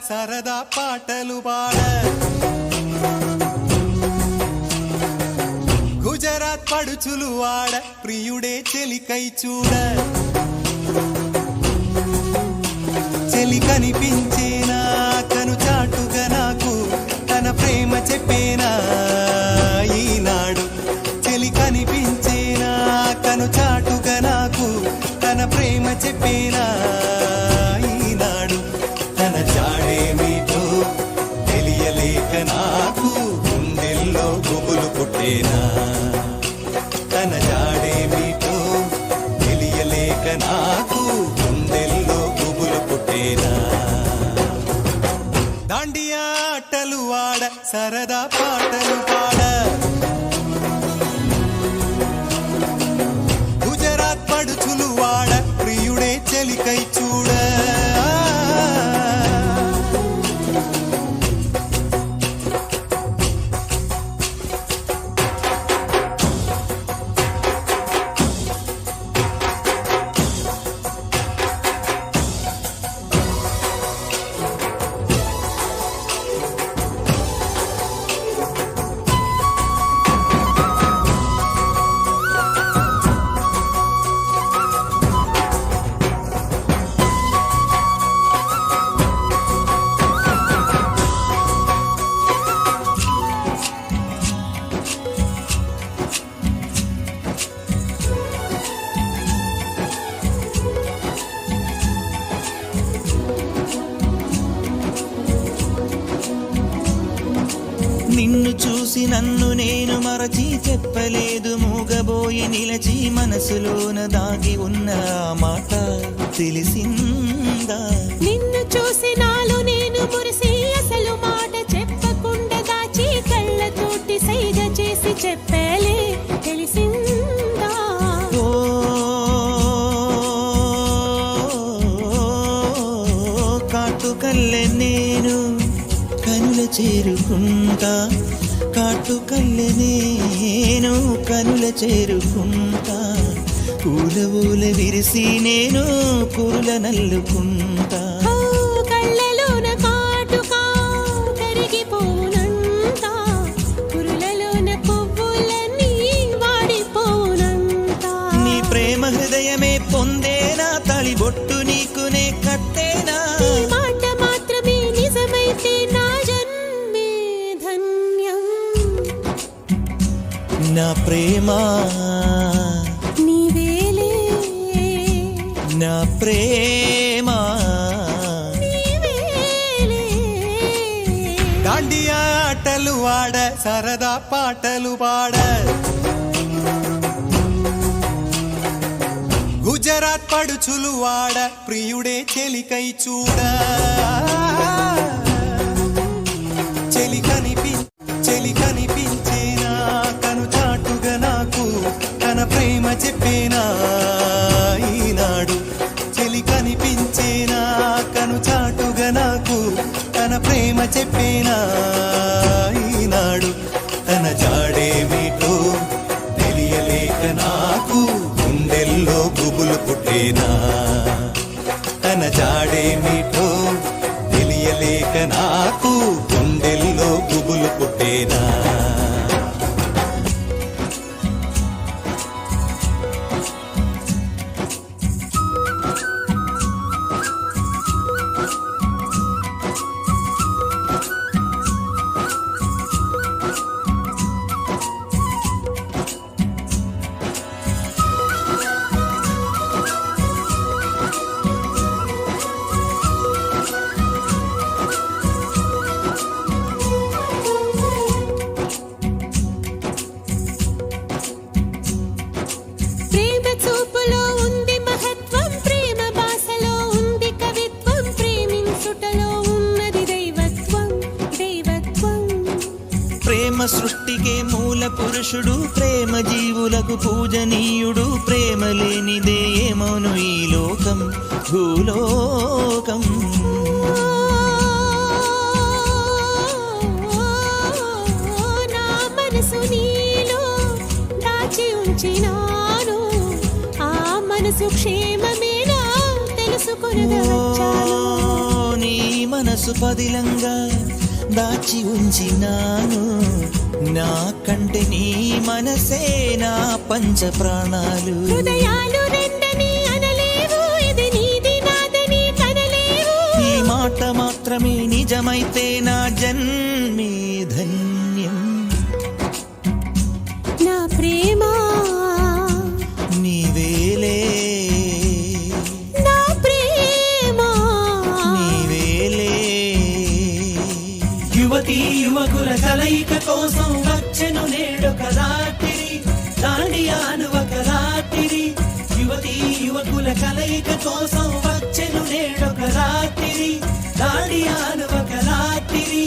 సరదా పాటలు పాడ గుజరాత్ పడుచులు వాడ ప్రియుడే చెలికై చూడ చెలి కనిపించేనా కను చాటుగా నాకు తన ప్రేమ చెప్పేనా ఈనాడు చెలి కనిపించేనా కను చాటుగా నాకు తన ప్రేమ చెప్పేనా ఈనాడు తన జాడేమిటో తెలియలేక నాకు గుండెల్లో గుబులు పుట్టేనా తన జాడేమిటో తెలియలేక నాకు గుండెల్లో గుబులు పుట్టేనా దాండియా ఆటలు వాడ సరదా పాటలు పాడ గుజరాత్ పడుచులు వాడ ప్రియుడే చెలికై చూడ నిన్ను చూసి నన్ను నేను మరచి చెప్పలేదు మూగబోయి నిలచి మనసులోన దాగి ఉన్న మాట తెలిసిందా నిన్ను చూసి నాలో నేను మురిసి అసలు మాట చెప్పకుండా దాచి కళ్ళతోటి సైగ చేసి చెప్పలే తెలిసిందా ఓ కాటుకల్లె నేను కనుల చేరుకుంటా కాటుకల్లె నేను కనుల చేరుకుంటా పూల ఊల విరిసి నేను కురుల నల్లుకుంటా కళ్ళలోన కాటుకా కరిగిపోనంతా కురులలోన పువ్వులన్నీ వాడిపోనంతా నీ ప్రేమ హృదయమే పొందేనా తళిబొట్టు నీకునే కట్టేనా మాట మాత్రమే నిజమైతే నా జన్మే ధన్యం నా ప్రేమ నీవేలే నా ప్రేమ నీవేలే దాండియా ఆటలు వాడ సరదా పాటలు పాడ గుజరాత్ పడుచులు వాడ ప్రియుడే చెలికై చూడ చెలి కనిపించేనా కను చాటుగా నాకు తన ప్రేమ చెప్పేనా ఈనాడు చెలి కనిపించేనా కను చాటుగా నాకు తన ప్రేమ చెప్పేనా ఈనాడు తన జాడేమిటో తెలియలేక నాకు గుండెల్లో గుబులు పుట్టేనా తన జాడేమిటో తెలియలేక నాకు గుండెల్లో గుబులు పుట్టేనా ప్రేమ చూపులో ఉంది మహత్వం ప్రేమ భాషలో ఉంది కవిత్వం ప్రేమించుటలో ఉన్నది దైవత్వం దైవత్వం ప్రేమ సృష్టికే మూల పురుషుడు ప్రేమ జీవులకు పూజనీయుడు ప్రేమ లేనిదే ఏమోను ఈ లోకం భూలోకం నా మనసు నీలో దాచి ఉంచినాను ఆ మనసు క్షేమమేనా తెలుసుకొనగా వచ్చాను నీ మనసు మనసు పదిలంగా దాచి ఉంచినాను నా కంటే నీ మనసే నా పంచ ప్రాణాలు హృదయాలు రెండని అనలేవు ఇది నీది నాదని కనలేవు ఈ మాట మాత్రమే నిజమైతే నా జన్మే ధన్యం నా ప్రేమ నీవేలే నా ప్రేమ నీవేలే యువతీ యువకుల కలయిక కోసం వచ్చెను నేడొక రాత్రి దాండియాను ఒక రాత్రి యువతీ యువకుల కలయిక కోసం వచ్చెను నేడొక రాత్రి దాండియాను ఒక రాత్రి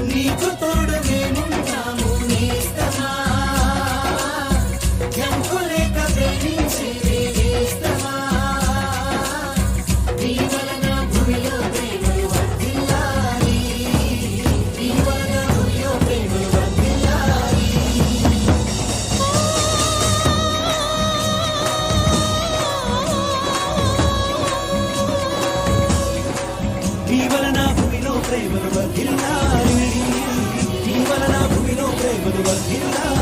నీకు తోడు మేముంటాము నేస్తమా ఎంకులేక ప్రేమించి నేస్తమా నీ వలన భూమిలో ప్రేమలు వర్ధిల్లాలి నీ వలన భూమిలో ప్రేమలు వర్ధిల్లాలి నీ వలన భూమిలో ప్రేమలు వర్ధిల్లాలి నీ వలన భూమిలో ప్రేమలు వర్ధిల్లాలి